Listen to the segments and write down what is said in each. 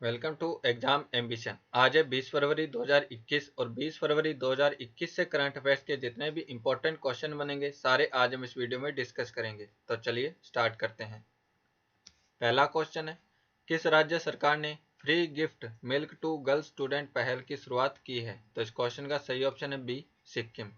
Welcome to exam ambition. आज है 20 फरवरी 2021 और 20 फरवरी 2021 से करंट अफेयर्स के जितने भी इंपॉर्टेंट क्वेश्चन बनेंगे सारे आज हम इस वीडियो में डिस्कस करेंगे। तो चलिए स्टार्ट करते हैं। पहला क्वेश्चन है, किस राज्य सरकार ने free gift milk to girl student पहल की शुरुआत की है? तो इस क्वेश्चन का सही ऑप्शन है बी, सिक्किम।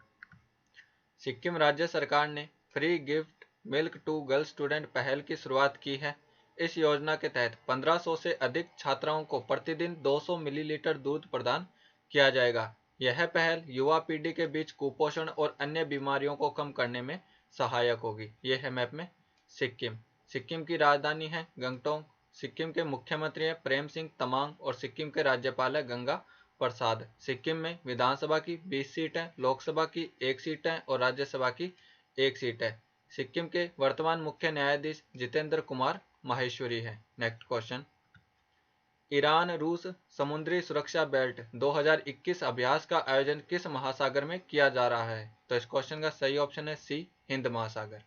सिक्किम राज्य सरकार ने free gift milk to girl student पहल की शुरुआत की है। इस योजना के तहत 1500 से अधिक छात्राओं को प्रतिदिन 200 मिलीलीटर दूध प्रदान किया जाएगा। यह पहल युवा पीढ़ी के बीच कुपोषण और अन्य बीमारियों को कम करने में सहायक होगी। यह है मैप में सिक्किम। सिक्किम की राजधानी है गंगटोक। सिक्किम के मुख्यमंत्री हैं प्रेम सिंह तमांग और सिक्किम के राज्यपाल है गंगा प्रसाद। सिक्किम में विधानसभा की 20 सीट है, लोकसभा की 1 सीट है और राज्यसभा की 1 सीट है। सिक्किम के वर्तमान मुख्य न्यायाधीश जितेंद्र कुमार माहेश्वरी है। नेक्स्ट क्वेश्चन, ईरान रूस समुद्री सुरक्षा बेल्ट 2021 अभ्यास का आयोजन किस महासागर में किया जा रहा है? तो इस क्वेश्चन का सही ऑप्शन है सी, हिंद महासागर।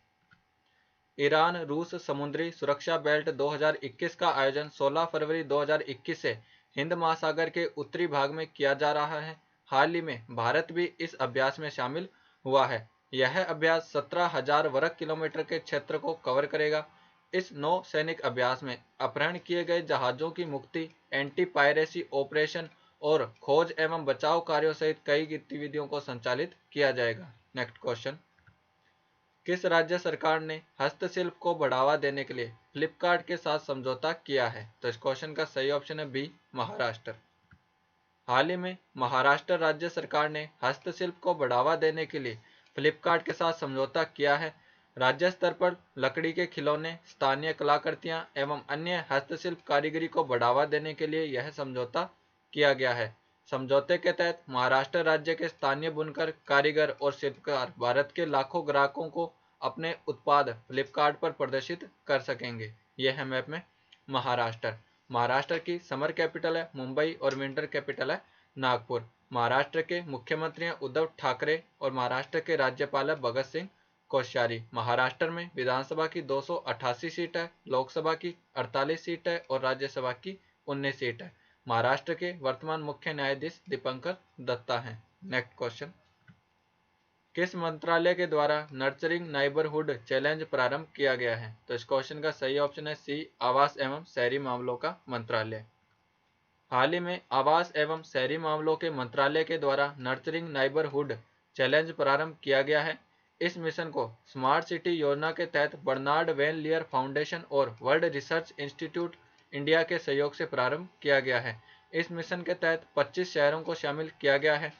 ईरान रूस समुद्री सुरक्षा बेल्ट 2021 का आयोजन 16 फरवरी 2021 से हिंद महासागर के उत्तरी भाग में किया जा रहा है। हाल ही में भारत भी इस अभ्यास में शामिल हुआ है। यह अभ्यास 17,000 वर्ग किलोमीटर के क्षेत्र को कवर करेगा। इस नौ सैनिक अभ्यास में अपहरण किए गए जहाजों की मुक्ति, एंटी पायरेसी ऑपरेशन और खोज एवं बचाव कार्यों सहित कई गतिविधियों को संचालित किया जाएगा। नेक्स्ट क्वेश्चन, किस राज्य सरकार ने हस्तशिल्प को बढ़ावा देने के लिए फ्लिपकार्ट के साथ समझौता किया है? तो इस क्वेश्चन का सही ऑप्शन है बी, महाराष्ट्र। हाल ही में महाराष्ट्र राज्य सरकार ने हस्तशिल्प को बढ़ावा देने के लिए फ्लिपकार्ट के साथ समझौता किया है। राज्य स्तर पर लकड़ी के खिलौने, स्थानीय कलाकृतियां एवं अन्य हस्तशिल्प कारीगरी को बढ़ावा देने के लिए यह समझौता किया गया है। समझौते के तहत महाराष्ट्र राज्य के स्थानीय बुनकर, कारीगर और शिल्पकार भारत के लाखों ग्राहकों को अपने उत्पाद फ्लिपकार्ट पर प्रदर्शित कर सकेंगे। यह है मैप में महाराष्ट्र। महाराष्ट्र की समर कैपिटल है मुंबई और विंटर कैपिटल है नागपुर। महाराष्ट्र के मुख्यमंत्री हैं उद्धव ठाकरे और महाराष्ट्र के राज्यपाल है भगत सिंह कोश्यारी। महाराष्ट्र में विधानसभा की 288 सीट है, लोकसभा की 48 सीट है और राज्यसभा की 19 सीट है। महाराष्ट्र के वर्तमान मुख्य न्यायाधीश दीपंकर दत्ता हैं। नेक्स्ट क्वेश्चन, किस मंत्रालय के द्वारा नर्चरिंग नाइबरहुड चैलेंज प्रारंभ किया गया है? तो इस क्वेश्चन का सही ऑप्शन है सी, आवास एवं शहरी मामलों का मंत्रालय। हाल ही में आवास एवं शहरी मामलों के मंत्रालय के द्वारा नर्चरिंग नाइबरहुड चैलेंज प्रारंभ किया गया है। इस मिशन को स्मार्ट सिटी योजना के तहत बर्नार्ड वैन लियर फाउंडेशन और वर्ल्ड रिसर्च इंस्टीट्यूट इंडिया के सहयोग से प्रारंभ किया गया है। इस मिशन के तहत 25 शहरों को शामिल किया गया है।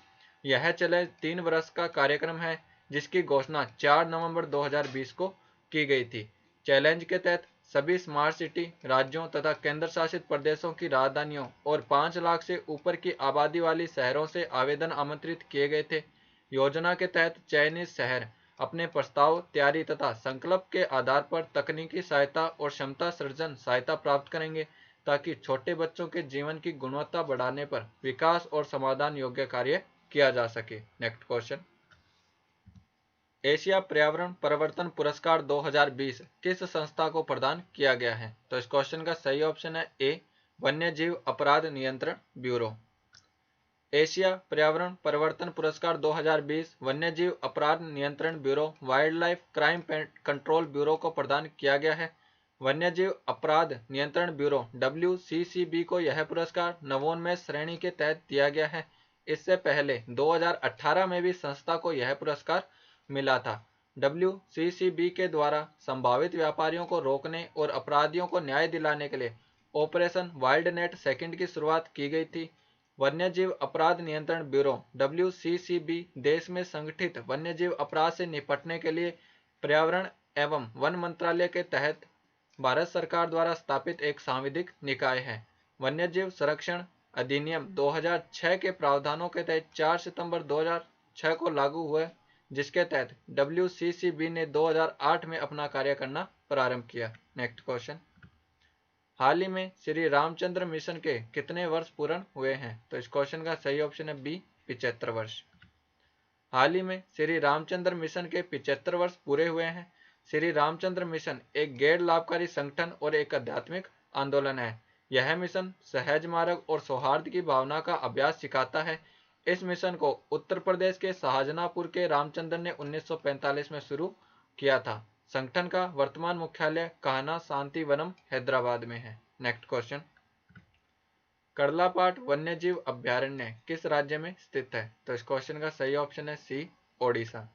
यह चैलेंज 3 वर्ष का कार्यक्रम है जिसकी घोषणा 4 नवंबर 2020 को की गई थी। चैलेंज के तहत सभी स्मार्ट सिटी राज्यों तथा केंद्र शासित प्रदेशों की राजधानियों और 5 लाख से ऊपर की आबादी वाली शहरों से आवेदन आमंत्रित किए गए थे। योजना के तहत चयनित शहर अपने प्रस्ताव, तैयारी तथा संकल्प के आधार पर तकनीकी सहायता और क्षमता सृजन सहायता प्राप्त करेंगे ताकि छोटे बच्चों के जीवन की गुणवत्ता बढ़ाने पर विकास और समाधान योग्य कार्य किया जा सके। नेक्स्ट क्वेश्चन, एशिया पर्यावरण परिवर्तन पुरस्कार 2020 किस संस्था को प्रदान किया गया है? तो इस क्वेश्चन का सही ऑप्शन है ए, वन्य जीव अपराध नियंत्रण ब्यूरो। एशिया पर्यावरण परिवर्तन पुरस्कार 2020 वन्य जीव अपराध नियंत्रण bureau, wild life crime control bureau को प्रदान किया गया है। वन्य जीव अपराध नियंत्रण ब्यूरो WCCB को यह पुरस्कार नवोन्मेष श्रेणी के तहत दिया गया है। इससे पहले 2018 में भी संस्था को यह पुरस्कार मिला था। WCCB के द्वारा संभावित व्यापारियों को रोकने और अपराधियों को न्याय दिलाने के लिए ऑपरेशन वाइल्ड नेट सेकंड की शुरुआत की गई थी। वन्यजीव अपराध नियंत्रण ब्यूरो WCCB देश में संगठित वन्यजीव अपराध से निपटने के लिए पर्यावरण एवं वन मंत्रालय के तहत भारत सरकार द्वारा स्थापित एक सांविधिक निकाय है। वन्यजीव संरक्षण अधिनियम 2006 के प्रावधानों के तहत 4 सितंबर 2006 को लागू हुए, जिसके तहत WCCB ने 2008 में अपना कार्य करना प्रारंभ किया। नेक्स्ट क्वेश्चन, हाल ही में श्री रामचंद्र मिशन के कितने वर्ष पूर्ण हुए हैं? तो इस क्वेश्चन का सही ऑप्शन है बी, 75 वर्ष। हाल ही में श्री रामचंद्र मिशन के 75 वर्ष पूरे हुए हैं। श्री रामचंद्र मिशन एक गैर लाभकारी संगठन और एक आध्यात्मिक आंदोलन है। यह मिशन सहज मार्ग और सौहार्द की भावना का अभ्यास सिखाता है। इस मिशन को उत्तर प्रदेश के शाहजहांपुर के रामचंद्र ने 1945 में शुरू किया था। संगठन का वर्तमान मुख्यालय कान्हा शांतिवनम हैदराबाद में है। नेक्स्ट क्वेश्चन, कर्लापाट वन्यजीव अभयारण्य किस राज्य में स्थित है? तो इस क्वेश्चन का सही ऑप्शन है सी, ओडिशा।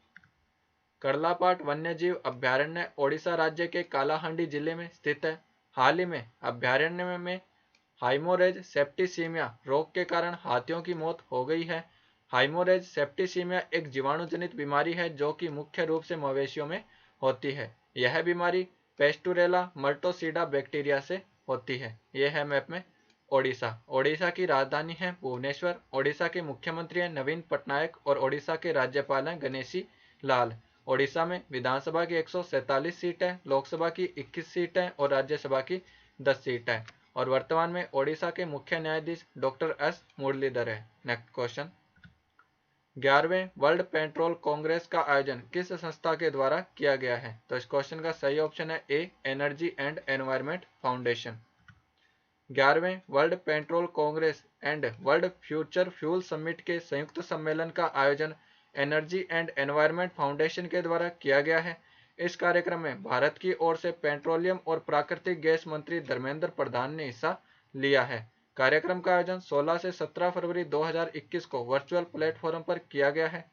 कर्लापाट वन्यजीव अभयारण्य ओडिशा राज्य के कालाहांडी जिले में स्थित है। हाल ही में अभयारण्य में हाइमोरेज सेप्टिसीमिया रोग के कारण हाथियों की मौत हो गई है। हाइमोरेज सेप्टिसीमिया एक जीवाणुजनित बीमारी है जो कि मुख्य रूप से मवेशियों में होती है। यह बीमारी पेस्टुरेला मल्टोसिडा बैक्टीरिया से होती है। यह है मैप में ओडिशा। ओडिशा की राजधानी है भुवनेश्वर। ओडिशा के मुख्यमंत्री हैं नवीन पटनायक और ओडिशा के राज्यपाल हैं गणेशी लाल। ओडिशा में विधानसभा की 147 सीट है, लोकसभा की 21 सीट है और राज्यसभा की 10 सीट है। और वर्तमान में ओडिशा के मुख्य न्यायाधीश डॉक्टर एस मुरलीधर है। नेक्स्ट क्वेश्चन, 11वें वर्ल्ड पेट्रोल कांग्रेस का आयोजन किस संस्था के द्वारा किया गया है? तो इस क्वेश्चन का सही ऑप्शन है A, energy and environment foundation. 11वें world petrol congress and world future fuel summit के संयुक्त सम्मेलन का आयोजन एनर्जी एंड एनवायरमेंट फाउंडेशन के द्वारा किया गया है। इस कार्यक्रम में भारत की ओर से पेट्रोलियम और प्राकृतिक गैस मंत्री धर्मेंद्र प्रधान ने हिस्सा लिया है। कार्यक्रम का आयोजन 16 से 17 फरवरी 2021 को वर्चुअल प्लेटफॉर्म पर किया गया है।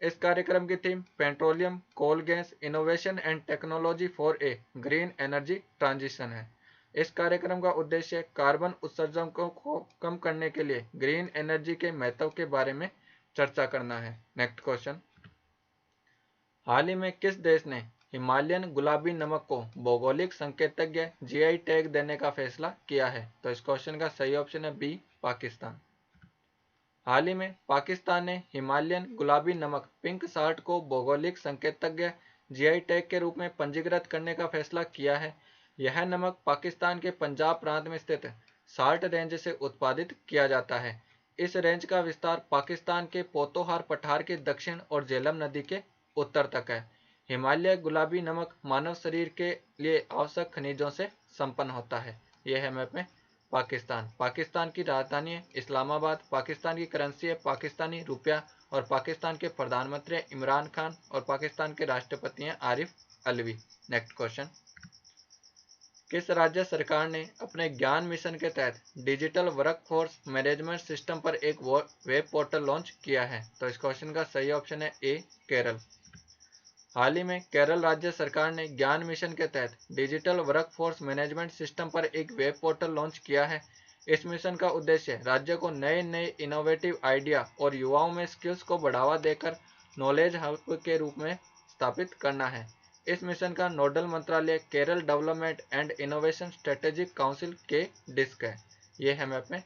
इस कार्यक्रम की theme petroleum, coal gas, innovation and technology for a green energy transition है। इस कार्यक्रम का उद्देश्य कार्बन उत्सर्जन को कम करने के लिए ग्रीन एनर्जी के महत्व के बारे में चर्चा करना है। नेक्स्ट क्वेश्चन, हाल ही में किस देश ने हिमालयन गुलाबी नमक को भौगोलिक संकेतज्ञ जीआई टैग देने का फैसला किया है? तो इस क्वेश्चन का सही ऑप्शन है बी, पाकिस्तान। हाल ही में पाकिस्तान ने हिमालयन गुलाबी नमक पिंक साल्ट को भौगोलिक संकेतज्ञ जीआई टैग के रूप में पंजीकृत करने का फैसला किया है। यह नमक पाकिस्तान के पंजाब प्रांत में स्थित साल्ट रेंज से उत्पादित किया जाता है। इस रेंज का विस्तार पाकिस्तान के पोतोहार पठार के दक्षिण और झेलम नदी के उत्तर तक है। हिमालय गुलाबी नमक मानव शरीर के लिए आवश्यक खनिजों से संपन्न होता है। यह है मैप में पाकिस्तान। पाकिस्तान की राजधानी है इस्लामाबाद। पाकिस्तान की करेंसी है पाकिस्तानी रुपया और पाकिस्तान के प्रधानमंत्री इमरान खान और पाकिस्तान के राष्ट्रपति हैं आरिफ अलवी। नेक्स्ट क्वेश्चन, किस राज्य सरकार ने अपने ज्ञान मिशन के तहत डिजिटल वर्कफोर्स मैनेजमेंट सिस्टम पर एक वेब पोर्टल लॉन्च किया है? तो इस क्वेश्चन का सही ऑप्शन है ए, केरल। हाल ही में केरल राज्य सरकार ने ज्ञान मिशन के तहत डिजिटल वर्कफोर्स मैनेजमेंट सिस्टम पर एक वेब पोर्टल लॉन्च किया है। इस मिशन का उद्देश्य राज्य को नए नए इनोवेटिव आइडिया और युवाओं में स्किल्स को बढ़ावा देकर नॉलेज हब के रूप में स्थापित करना है। इस मिशन का नोडल मंत्रालय Kerala development and innovation strategic council के डिस्क है। ये है मैप में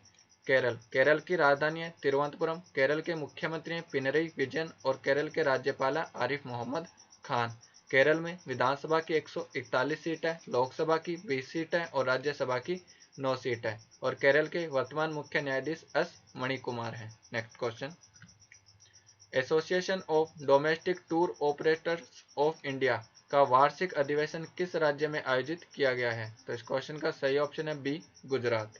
केरल। केरल की राजधानी है तिरुवनंतपुरम। केरल के मुख्यमंत्री हैं पिनरई विजयन और केरल के राज्यपाल आरिफ मोहम्मद खान। केरल में विधानसभा की 141 सीट है, लोकसभा की 20 सीट है और राज्यसभा की 9 सीट है। और केरल के वर्तमान मुख्य न्यायाधीश एस मणिकुमार है। Next question, association of domestic tour operators of India का वार्षिक अधिवेशन किस राज्य में आयोजित किया गया है? तो इस क्वेश्चन का सही ऑप्शन है B, Gujarat.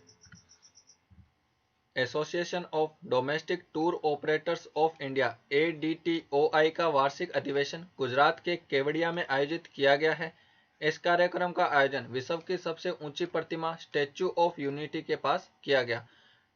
Association of domestic tour operators of India ADTOI का वार्षिक अधिवेशन गुजरात के केवड़िया में आयोजित किया गया है। इस कार्यक्रम का आयोजन विश्व की सबसे ऊंची प्रतिमा स्टैच्यू ऑफ यूनिटी के पास किया गया।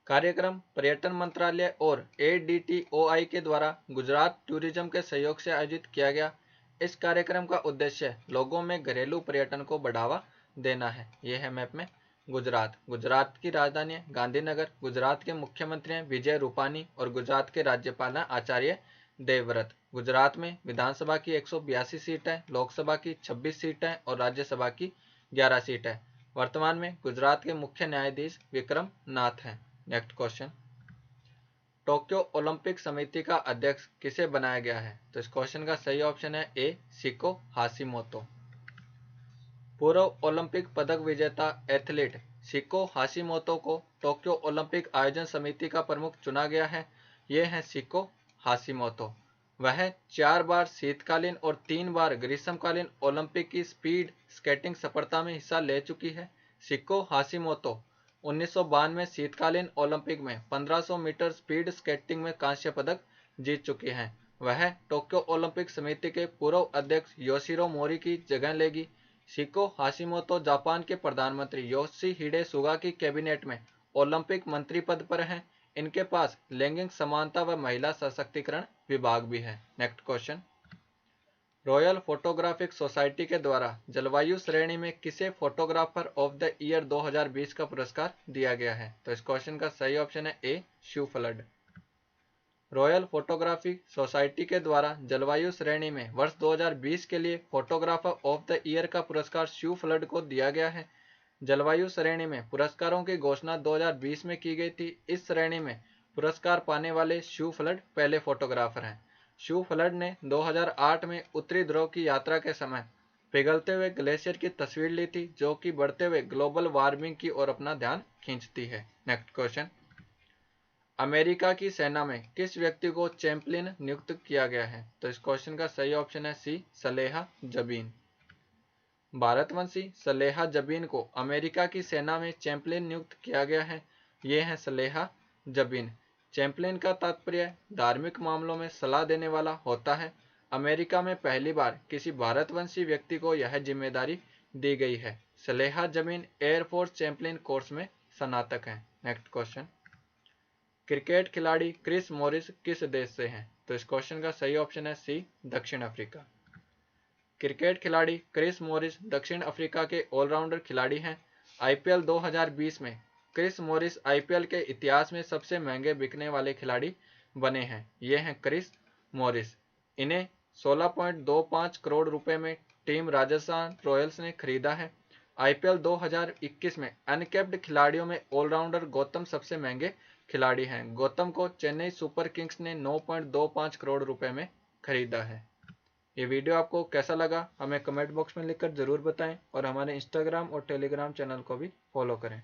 कार्यक्रम पर्यटन मंत्रालय और ADTOI के द्वारा गुजरात टूरिज्म के सहयोग से आयोजित किया गया। इस कार्यक्रम का उद्देश्य लोगों में घरेलू पर्यटन को बढ़ावा देना है। यह है मैप में गुजरात। गुजरात की राजधानी है गांधीनगर। गुजरात के मुख्यमंत्री हैं विजय रूपानी और गुजरात के राज्यपाल हैं आचार्य देवव्रत। गुजरात में विधानसभा की 182 सीट है, लोकसभा की 26 सीट है और राज्यसभा की 11 सीट है। वर्तमान में गुजरात के मुख्य न्यायाधीश विक्रम नाथ हैं। नेक्स्ट क्वेश्चन, टोक्यो ओलंपिक समिति का अध्यक्ष किसे बनाया गया है? तो इस क्वेश्चन का सही ऑप्शन है ए, शिको हाशिमोतो। पूर्व ओलंपिक पदक विजेता एथलीट शिको हाशिमोतो को टोक्यो ओलंपिक आयोजन समिति का प्रमुख चुना गया है। ये हैं शिको हाशिमोतो। वह 4 बार शीतकालीन और 3 बार ग्रीष्मकालीन ओलंपिक की स्पीड स्केटिंग स्पर्धा में हिस्सा ले चुकी है। शिको हाशिमोतो 1992 शीतकालीन ओलंपिक में 1500 मीटर स्पीड स्केटिंग में कांस्य पदक जीत चुकी हैं। वह टोक्यो ओलंपिक समिति के पूर्व अध्यक्ष योशिरो मोरी की जगह लेगी। शिको हाशिमोतो जापान के प्रधानमंत्री योशिहिडे सुगा की कैबिनेट में ओलंपिक मंत्री पद पर हैं। इनके पास लैंगिक समानता व महिला सशक्तिकरण विभाग भी है। Next question, royal photographic society के द्वारा जलवायु श्रेणी में किसे फोटोग्राफर ऑफ द ईयर 2020 का पुरस्कार दिया गया है? तो इस क्वेश्चन का सही ऑप्शन है A, Shiv flood. Royal photographic society के द्वारा जलवायु श्रेणी में वर्ष 2020 के लिए फोटोग्राफर ऑफ द ईयर का पुरस्कार शिव फ्लड को दिया गया है। जलवायु श्रेणी में पुरस्कारों की घोषणा 2020 में की गई थी। इस श्रेणी में पुरस्कार पाने वाले शिव फ्लड पहले फोटोग्राफर हैं। शिव फ्लड ने 2008 में उत्तरी ध्रुव की यात्रा के समय पिघलते हुए ग्लेशियर की तस्वीर ली थी, जो कि बढ़ते हुए ग्लोबल वार्मिंग की ओर अपना ध्यान खींचती है। नेक्स्ट क्वेश्चन, अमेरिका की सेना में किस व्यक्ति को चैंपियन नियुक्त किया गया है? तो इस क्वेश्चन का सही ऑप्शन है सी, सलेहा जबीन। भारतवंशी सलेहा जबीन को अमेरिका की सेना में चैंपियन नियुक्त किया गया है। ये है सलेहा जबीन। चैंपियन का तात्पर्य धार्मिक मामलों में सलाह देने वाला होता है। अमेरिका में पहली बार किसी भारतवंशी व्यक्ति को यह जिम्मेदारी दी गई है। Saleha Jabeen air force champion course में स्नातक हैं। नेक्स्ट क्वेश्चन, क्रिकेट खिलाड़ी क्रिस मॉरिस किस देश से हैं? तो इस क्वेश्चन का सही ऑप्शन है सी, दक्षिण अफ्रीका। क्रिकेट खिलाड़ी क्रिस मॉरिस दक्षिण अफ्रीका के ऑलराउंडर खिलाड़ी हैं। आईपीएल 2020 में क्रिस मॉरिस आईपीएल के इतिहास में सबसे महंगे बिकने वाले खिलाड़ी बने हैं। ये हैं क्रिस मॉरिस। इन्हें 16.25 करोड़ रुपए में टीम राजस्थान रॉयल्स ने खरीदा है। आईपीएल 2021 में अनकैप्ड खिलाड़ियों में ऑलराउंडर गौतम सबसे महंगे खिलाड़ी हैं। गौतम को चेन्नई सुपर किंग्स ने 9.25 करोड़ रुपए में खरीदा है। ये वीडियो आपको कैसा लगा हमें कमेंट बॉक्स में लिखकर ज़रूर बताएं और हमारे इंस्टाग्राम और टेलीग्राम चैनल को भी फॉलो करें।